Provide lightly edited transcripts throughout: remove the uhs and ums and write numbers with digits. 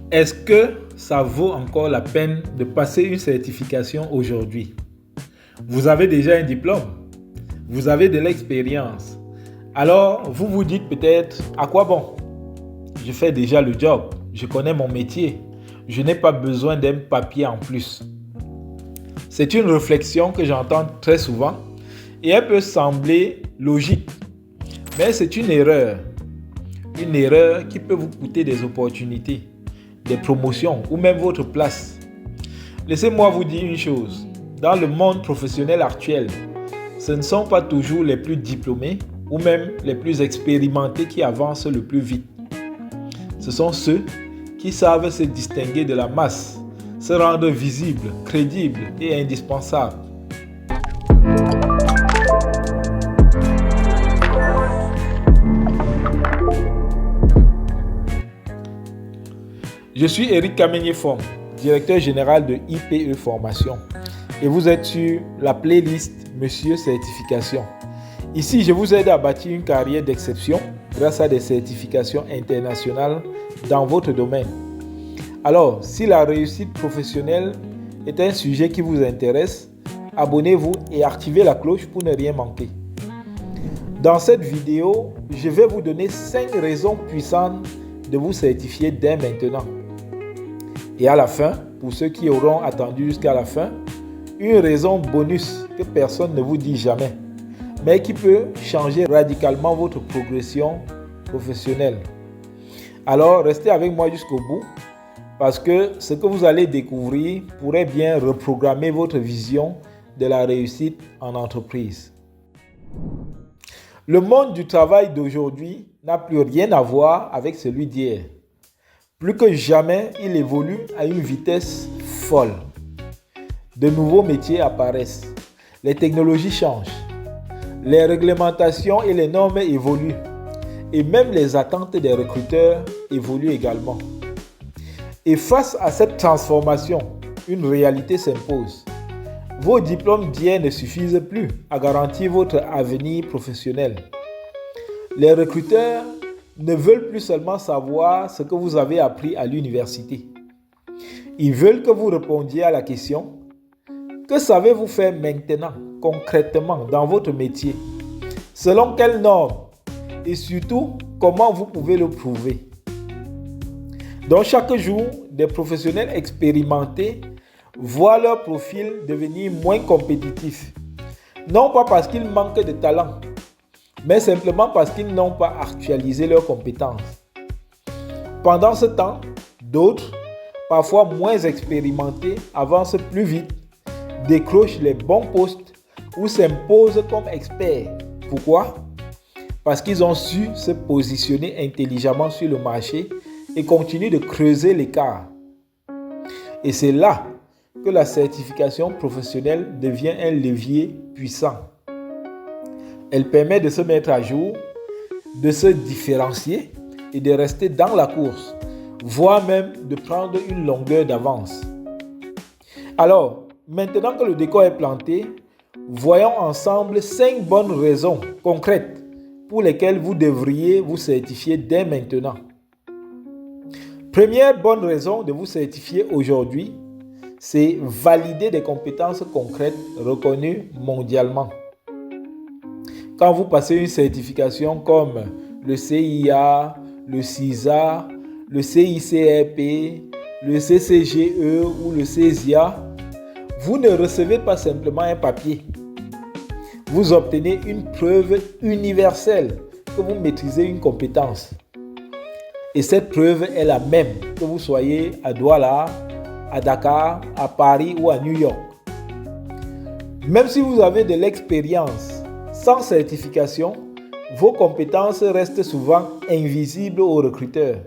Est-ce que ça vaut encore la peine de passer une certification aujourd'hui? Vous avez déjà un diplôme, vous avez de l'expérience. Alors, vous vous dites peut-être, à quoi bon? Je fais déjà le job, je connais mon métier, je n'ai pas besoin d'un papier en plus. C'est une réflexion que j'entends très souvent et elle peut sembler logique, mais c'est une erreur qui peut vous coûter des opportunités, des promotions ou même votre place. Laissez-moi vous dire une chose, dans le monde professionnel actuel, ce ne sont pas toujours les plus diplômés ou même les plus expérimentés qui avancent le plus vite. Ce sont ceux qui savent se distinguer de la masse, se rendre visibles, crédibles et indispensables. Je suis Eric Kamenye-Fom, directeur général de IPE Formation, et vous êtes sur la playlist Monsieur Certification. Ici, je vous aide à bâtir une carrière d'exception grâce à des certifications internationales dans votre domaine. Alors, si la réussite professionnelle est un sujet qui vous intéresse, abonnez-vous et activez la cloche pour ne rien manquer. Dans cette vidéo, je vais vous donner 5 raisons puissantes de vous certifier dès maintenant. Et à la fin, pour ceux qui auront attendu jusqu'à la fin, une raison bonus que personne ne vous dit jamais, mais qui peut changer radicalement votre progression professionnelle. Alors, restez avec moi jusqu'au bout, parce que ce que vous allez découvrir pourrait bien reprogrammer votre vision de la réussite en entreprise. Le monde du travail d'aujourd'hui n'a plus rien à voir avec celui d'hier. Plus que jamais, il évolue à une vitesse folle. De nouveaux métiers apparaissent, les technologies changent, les réglementations et les normes évoluent, et même les attentes des recruteurs évoluent également. Et face à cette transformation, une réalité s'impose. Vos diplômes d'hier ne suffisent plus à garantir votre avenir professionnel. Les recruteurs ne veulent plus seulement savoir ce que vous avez appris à l'université. Ils veulent que vous répondiez à la question: que savez-vous faire maintenant, concrètement, dans votre métier? Selon quelles normes? Et surtout, comment vous pouvez le prouver? Donc, chaque jour, des professionnels expérimentés voient leur profil devenir moins compétitif. Non pas parce qu'ils manquent de talent, mais simplement parce qu'ils n'ont pas actualisé leurs compétences. Pendant ce temps, d'autres, parfois moins expérimentés, avancent plus vite, décrochent les bons postes ou s'imposent comme experts. Pourquoi? Parce qu'ils ont su se positionner intelligemment sur le marché et continuent de creuser l'écart. Et c'est là que la certification professionnelle devient un levier puissant. Elle permet de se mettre à jour, de se différencier et de rester dans la course, voire même de prendre une longueur d'avance. Alors, maintenant que le décor est planté, voyons ensemble 5 bonnes raisons concrètes pour lesquelles vous devriez vous certifier dès maintenant. Première bonne raison de vous certifier aujourd'hui, c'est valider des compétences concrètes reconnues mondialement. Quand vous passez une certification comme le CIA, le CISA, le CICRP, le CCGE ou le CESIA, vous ne recevez pas simplement un papier. Vous obtenez une preuve universelle que vous maîtrisez une compétence. Et cette preuve est la même que vous soyez à Douala, à Dakar, à Paris ou à New York. Même si vous avez de l'expérience, sans certification, vos compétences restent souvent invisibles aux recruteurs,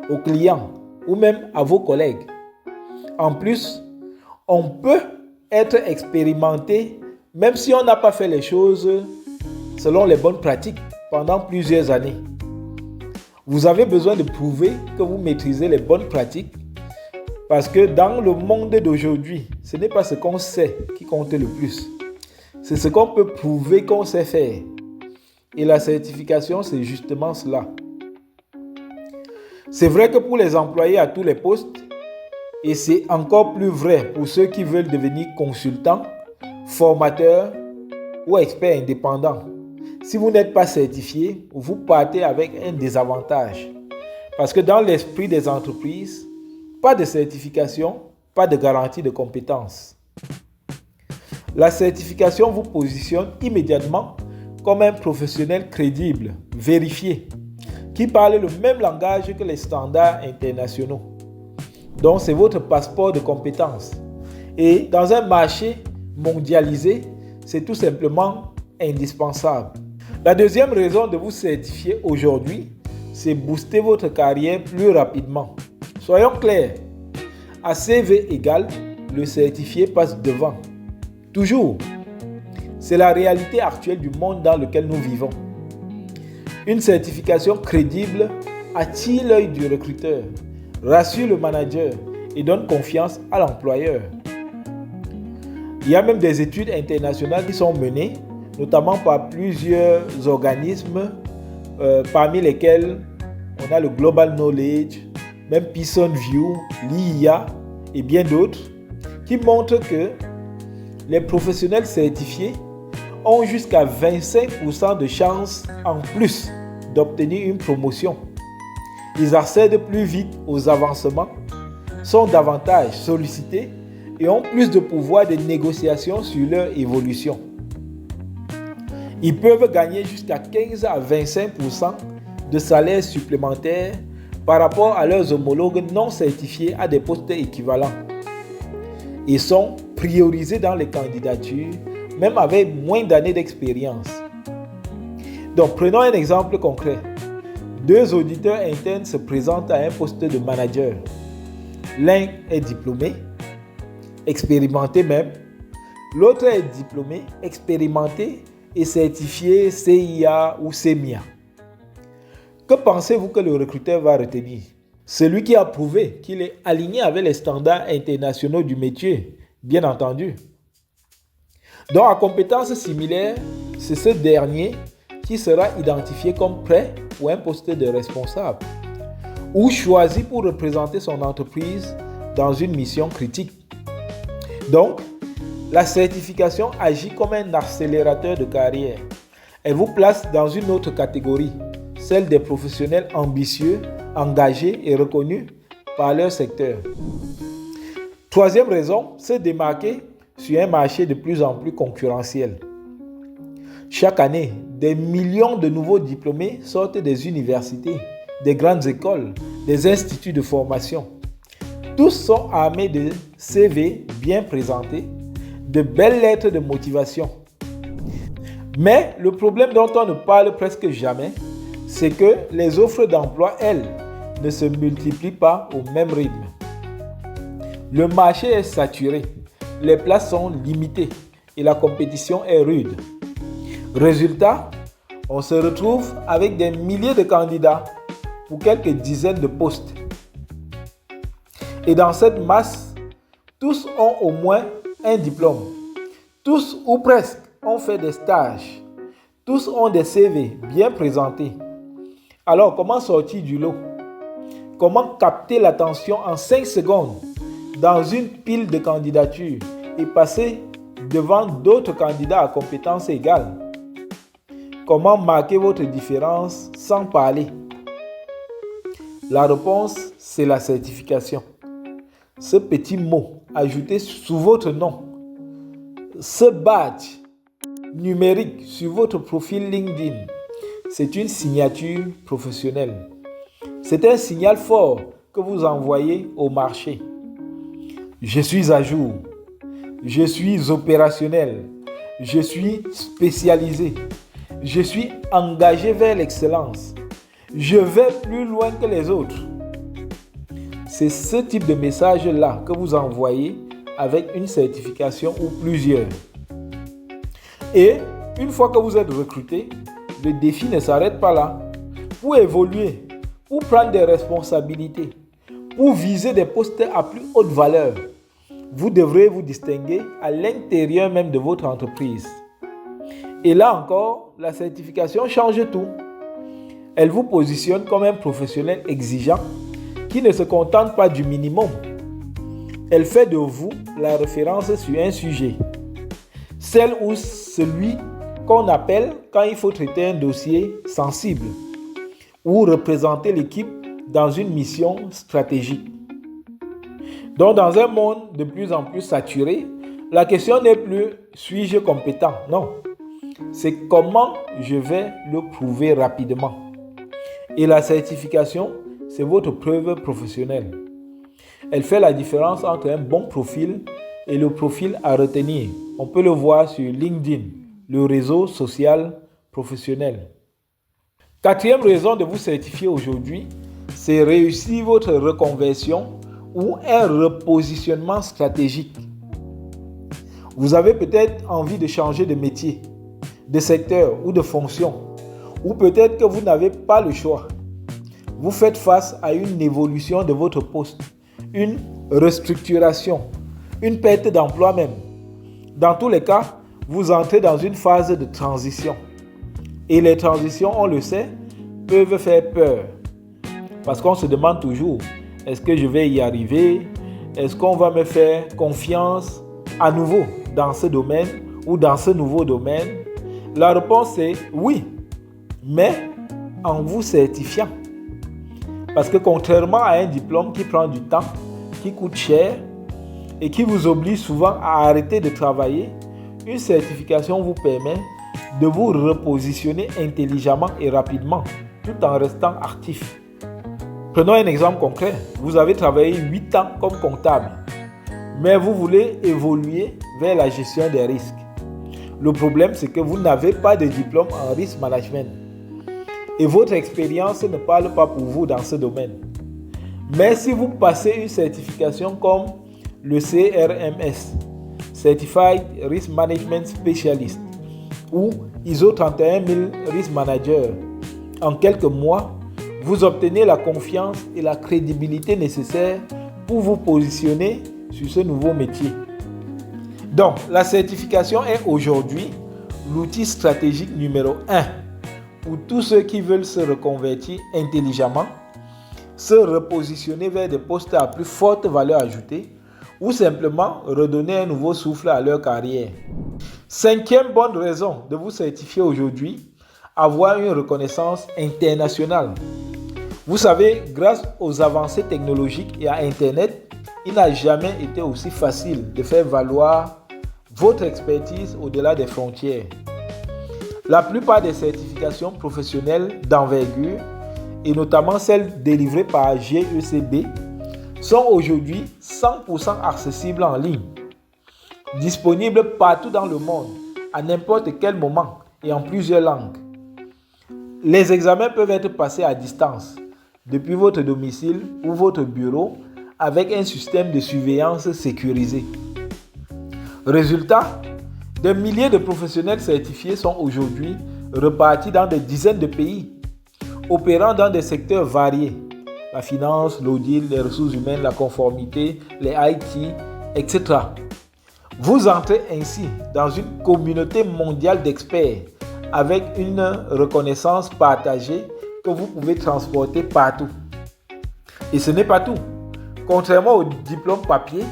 aux clients ou même à vos collègues. En plus, on peut être expérimenté même si on n'a pas fait les choses selon les bonnes pratiques pendant plusieurs années. Vous avez besoin de prouver que vous maîtrisez les bonnes pratiques parce que dans le monde d'aujourd'hui, ce n'est pas ce qu'on sait qui compte le plus. C'est ce qu'on peut prouver qu'on sait faire. Et la certification, c'est justement cela. C'est vrai que pour les employés à tous les postes, et c'est encore plus vrai pour ceux qui veulent devenir consultants, formateurs ou experts indépendants. Si vous n'êtes pas certifié, vous partez avec un désavantage. Parce que dans l'esprit des entreprises, pas de certification, pas de garantie de compétences. La certification vous positionne immédiatement comme un professionnel crédible, vérifié, qui parle le même langage que les standards internationaux. Donc, c'est votre passeport de compétences. Et dans un marché mondialisé, c'est tout simplement indispensable. La deuxième raison de vous certifier aujourd'hui, c'est booster votre carrière plus rapidement. Soyons clairs, à CV égal, le certifié passe devant. Toujours. C'est la réalité actuelle du monde dans lequel nous vivons. Une certification crédible attire l'œil du recruteur, rassure le manager et donne confiance à l'employeur. Il y a même des études internationales qui sont menées, notamment par plusieurs organismes, parmi lesquels on a le Global Knowledge, même Pearson View, l'IIA et bien d'autres, qui montrent que les professionnels certifiés ont jusqu'à 25% de chances en plus d'obtenir une promotion. Ils accèdent plus vite aux avancements, sont davantage sollicités et ont plus de pouvoir de négociation sur leur évolution. Ils peuvent gagner jusqu'à 15 à 25% de salaire supplémentaire par rapport à leurs homologues non certifiés à des postes équivalents. Ils sont priorisés dans les candidatures, même avec moins d'années d'expérience. Donc, prenons un exemple concret. 2 auditeurs internes se présentent à un poste de manager. L'un est diplômé, expérimenté même. L'autre est diplômé, expérimenté et certifié CIA ou CEMIA. Que pensez-vous que le recruteur va retenir? Celui qui a prouvé qu'il est aligné avec les standards internationaux du métier, bien entendu. Donc, à compétences similaires, c'est ce dernier qui sera identifié comme prêt pour un poste de responsable ou choisi pour représenter son entreprise dans une mission critique. Donc, la certification agit comme un accélérateur de carrière. Elle vous place dans une autre catégorie, celle des professionnels ambitieux, engagés et reconnus par leur secteur. Troisième raison, se démarquer sur un marché de plus en plus concurrentiel. Chaque année, des millions de nouveaux diplômés sortent des universités, des grandes écoles, des instituts de formation. Tous sont armés de CV bien présentés, de belles lettres de motivation. Mais le problème dont on ne parle presque jamais, c'est que les offres d'emploi, elles, ne se multiplient pas au même rythme. Le marché est saturé, les places sont limitées et la compétition est rude. Résultat, on se retrouve avec des milliers de candidats pour quelques dizaines de postes. Et dans cette masse, tous ont au moins un diplôme. Tous ou presque ont fait des stages. Tous ont des CV bien présentés. Alors, comment sortir du lot? Comment capter l'attention en 5 secondes dans une pile de candidatures et passer devant d'autres candidats à compétences égales? Comment marquer votre différence sans parler? La réponse, c'est la certification. Ce petit mot ajouté sous votre nom, ce badge numérique sur votre profil LinkedIn, c'est une signature professionnelle. C'est un signal fort que vous envoyez au marché. Je suis à jour. Je suis opérationnel. Je suis spécialisé. Je suis engagé vers l'excellence. Je vais plus loin que les autres. C'est ce type de message-là que vous envoyez avec une certification ou plusieurs. Et une fois que vous êtes recruté, le défi ne s'arrête pas là. Pour évoluer, pour prendre des responsabilités, pour viser des postes à plus haute valeur, vous devrez vous distinguer à l'intérieur même de votre entreprise. Et là encore, la certification change tout. Elle vous positionne comme un professionnel exigeant, qui ne se contente pas du minimum. Elle fait de vous la référence sur un sujet, celle ou celui qu'on appelle quand il faut traiter un dossier sensible ou représenter l'équipe dans une mission stratégique. Donc, dans un monde de plus en plus saturé, la question n'est plus suis-je compétent? Non, c'est comment je vais le prouver rapidement. Et la certification, c'est votre preuve professionnelle. Elle fait la différence entre un bon profil et le profil à retenir. On peut le voir sur LinkedIn, le réseau social professionnel. Quatrième raison de vous certifier aujourd'hui, c'est réussir votre reconversion ou un repositionnement stratégique. Vous avez peut-être envie de changer de métier, de secteur ou de fonction, ou peut-être que vous n'avez pas le choix. Vous faites face à une évolution de votre poste, une restructuration, une perte d'emploi même. Dans tous les cas, vous entrez dans une phase de transition. Et les transitions, on le sait, peuvent faire peur. Parce qu'on se demande toujours, est-ce que je vais y arriver? Est-ce qu'on va me faire confiance à nouveau dans ce domaine ou dans ce nouveau domaine? La réponse est oui, mais en vous certifiant. Parce que contrairement à un diplôme qui prend du temps, qui coûte cher et qui vous oblige souvent à arrêter de travailler, une certification vous permet de vous repositionner intelligemment et rapidement, tout en restant actif. Prenons un exemple concret. Vous avez travaillé 8 ans comme comptable, mais vous voulez évoluer vers la gestion des risques. Le problème, c'est que vous n'avez pas de diplôme en risk management. Et votre expérience ne parle pas pour vous dans ce domaine. Mais si vous passez une certification comme le CRMS, Certified Risk Management Specialist, ou ISO 31000 Risk Manager, en quelques mois, vous obtenez la confiance et la crédibilité nécessaires pour vous positionner sur ce nouveau métier. Donc, la certification est aujourd'hui l'outil stratégique numéro 1 pour tous ceux qui veulent se reconvertir intelligemment, se repositionner vers des postes à plus forte valeur ajoutée ou simplement redonner un nouveau souffle à leur carrière. Cinquième bonne raison de vous certifier aujourd'hui, avoir une reconnaissance internationale. Vous savez, grâce aux avancées technologiques et à Internet, il n'a jamais été aussi facile de faire valoir votre expertise au-delà des frontières. La plupart des certifications professionnelles d'envergure, et notamment celles délivrées par GECB, sont aujourd'hui 100% accessibles en ligne, disponibles partout dans le monde, à n'importe quel moment et en plusieurs langues. Les examens peuvent être passés à distance, depuis votre domicile ou votre bureau, avec un système de surveillance sécurisé. Résultat, des milliers de professionnels certifiés sont aujourd'hui repartis dans des dizaines de pays, opérant dans des secteurs variés, la finance, l'audit, les ressources humaines, la conformité, les IT, etc. Vous entrez ainsi dans une communauté mondiale d'experts avec une reconnaissance partagée que vous pouvez transporter partout. Et ce n'est pas tout. Contrairement au diplôme papier,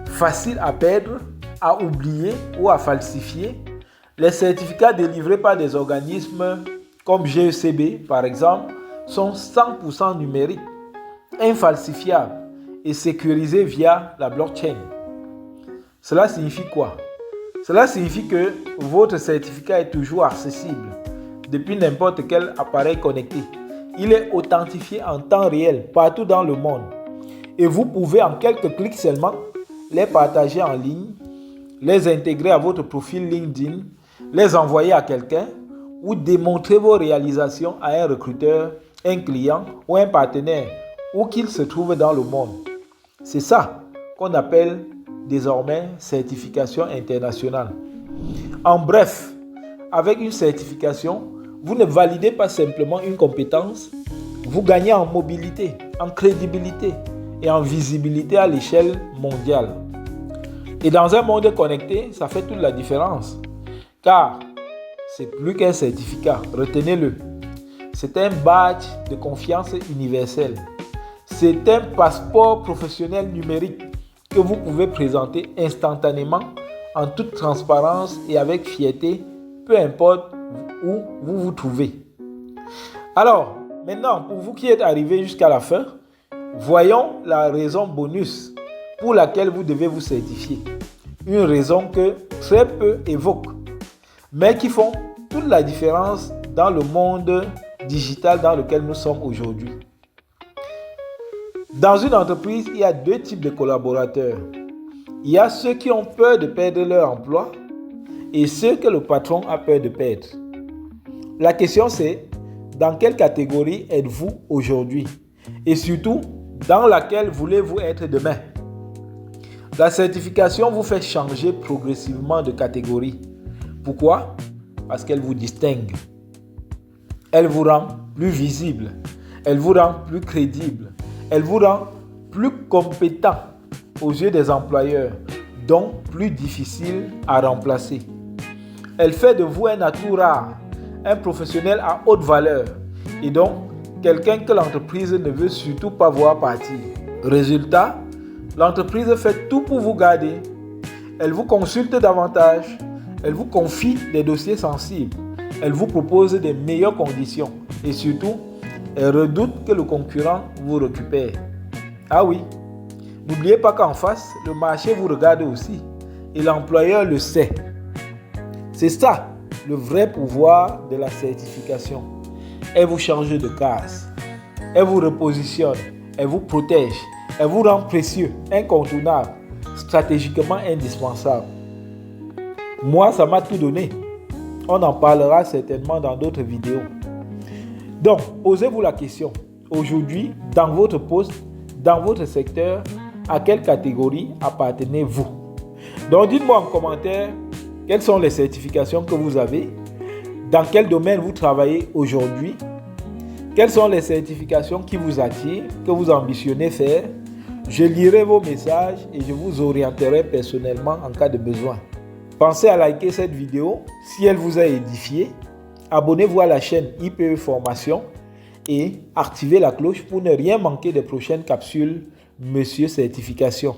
facile à perdre, à oublier ou à falsifier, les certificats délivrés par des organismes comme GECB, par exemple, sont 100% numériques, infalsifiables et sécurisés via la blockchain. Cela signifie quoi? Cela signifie que votre certificat est toujours accessible depuis n'importe quel appareil connecté. Il est authentifié en temps réel partout dans le monde. Et vous pouvez en quelques clics seulement les partager en ligne, les intégrer à votre profil LinkedIn, les envoyer à quelqu'un ou démontrer vos réalisations à un recruteur, un client ou un partenaire, où qu'il se trouve dans le monde. C'est ça qu'on appelle désormais certification internationale. En bref, avec une certification, vous ne validez pas simplement une compétence, vous gagnez en mobilité, en crédibilité et en visibilité à l'échelle mondiale. Et dans un monde connecté, ça fait toute la différence. Car c'est plus qu'un certificat, retenez-le. C'est un badge de confiance universel. C'est un passeport professionnel numérique que vous pouvez présenter instantanément, en toute transparence et avec fierté, peu importe où vous vous trouvez. Alors, maintenant, pour vous qui êtes arrivés jusqu'à la fin, voyons la raison bonus pour laquelle vous devez vous certifier. Une raison que très peu évoquent, mais qui font toute la différence dans le monde digital dans lequel nous sommes aujourd'hui. Dans une entreprise, il y a deux types de collaborateurs. Il y a ceux qui ont peur de perdre leur emploi et ceux que le patron a peur de perdre. La question c'est, dans quelle catégorie êtes-vous aujourd'hui? Et surtout, dans laquelle voulez-vous être demain? La certification vous fait changer progressivement de catégorie. Pourquoi? Parce qu'elle vous distingue. Elle vous rend plus visible. Elle vous rend plus crédible. Elle vous rend plus compétent aux yeux des employeurs, donc plus difficile à remplacer. Elle fait de vous un atout rare, un professionnel à haute valeur et donc quelqu'un que l'entreprise ne veut surtout pas voir partir. Résultat, l'entreprise fait tout pour vous garder. Elle vous consulte davantage. Elle vous confie des dossiers sensibles. Elle vous propose des meilleures conditions. Et surtout, elle redoute que le concurrent vous récupère. Ah oui, n'oubliez pas qu'en face, le marché vous regarde aussi. Et l'employeur le sait. C'est ça, le vrai pouvoir de la certification. Elle vous change de case. Elle vous repositionne. Elle vous protège. Elle vous rend précieux, incontournable, stratégiquement indispensable. Moi, ça m'a tout donné. On en parlera certainement dans d'autres vidéos. Donc, posez-vous la question. Aujourd'hui, dans votre poste, dans votre secteur, à quelle catégorie appartenez-vous? Donc, dites-moi en commentaire quelles sont les certifications que vous avez, dans quel domaine vous travaillez aujourd'hui, quelles sont les certifications qui vous attirent, que vous ambitionnez faire. Je lirai vos messages et je vous orienterai personnellement en cas de besoin. Pensez à liker cette vidéo si elle vous a édifié. Abonnez-vous à la chaîne IPE Formation et activez la cloche pour ne rien manquer des prochaines capsules Monsieur Certification.